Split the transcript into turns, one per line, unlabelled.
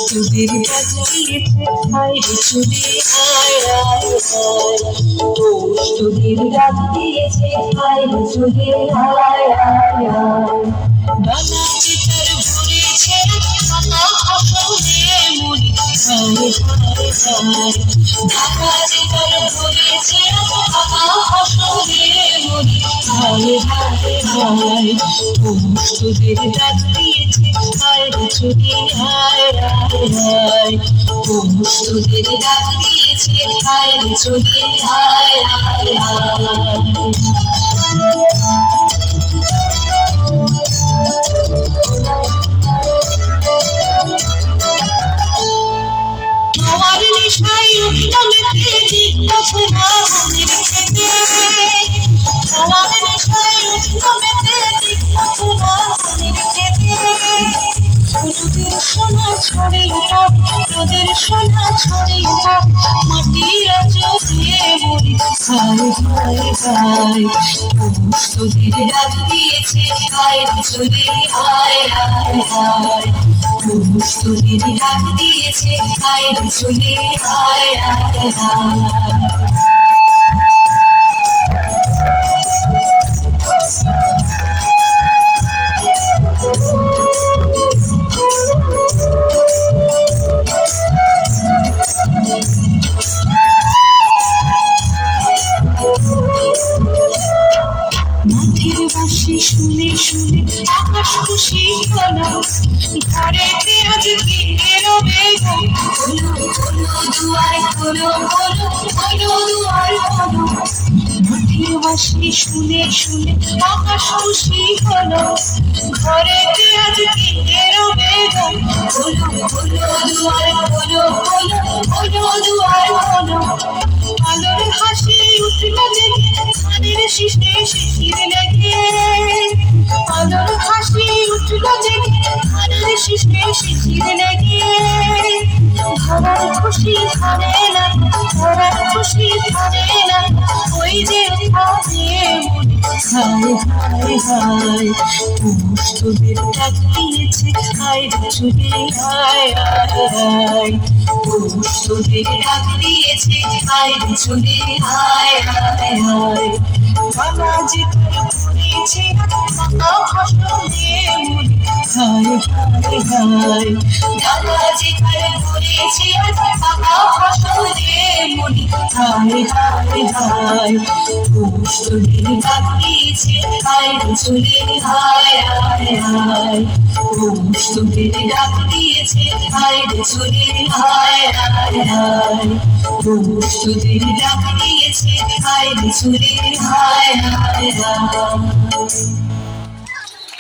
তোদের ডাকিয়েছে আয় চলে আয় আয় আয়, তোদের ডাক দিয়েছে আয় চলে আয় আয় আয়। ডানা চিতার ভরেছে পাতা ফসলে মরি হায় হায় হায়, ডানা চিতার ভরেছে পাতা ফসলে মরি হায় হায় হায়। তোদের ডাক দিয়েছে আয় চলে আয় আয় আয়, তোদের ডাক দিয়েছে আয় চলে আয় আয় আয়। তোমার নিশায় উঠলতে জিজ্ঞাসা মনের খেতে, তোমার নিশায় উঠলতে জিজ্ঞাসা মনের খেতে। তোদের সোনা ছড়ে উঠা, তোদের সোনা ছড়ে উঠা, মাটির আঁচল দিয়ে মরি হায় হায় হায়। তোদের ডাক দিয়েছে আয় চলে আয় আয় আয়, তোদের ডাক দিয়েছে আয় চলে আয় আয় আয়। মাঠের বাঁশি শুনে শুনে আকাশ খুশি হলো, ঘরেতে আজ দিনের বেগম হলো হলো দুয়ার হলো হলো হলো দুয়ার হলো। মাঠের বাঁশি শুনে শুনে আকাশ খুশি হলো, ঘরেতে আজ দিনের বেগম হলো হলো দুয়ার হলো হলো হলো দুয়ার হলো। আলোর হাসি উঠল জেগে ধানের শীষে শিশির লেগে, আলোর হাসি উঠল জেগে ধানের শীষে শিশির লেগে। ধরার খুশি ধরে না, ধরার খুশি ধরে না, ওই যে দিয়ে মরি হায় হায় হায়। তোদের ডাক দিয়েছে আয় চলে আয় আয় আয়, তোদের ডাক দিয়েছে আয় চলে আয় আয় আয়। ডানা যে পড়েছে পাতা ফসলে মরি হায় হায় হায়, ডানা যে পড়েছে পাতা ফসলে মরি হায় হায় হায়। তোদের ডাক দিয়েছে আয় চলে আয় আয় আয়, তোদের ডাক দিয়েছে আয় চলে আয় আয় আয়, তোদের ডাক দিয়েছে আয় চলে আয় আয় আয়।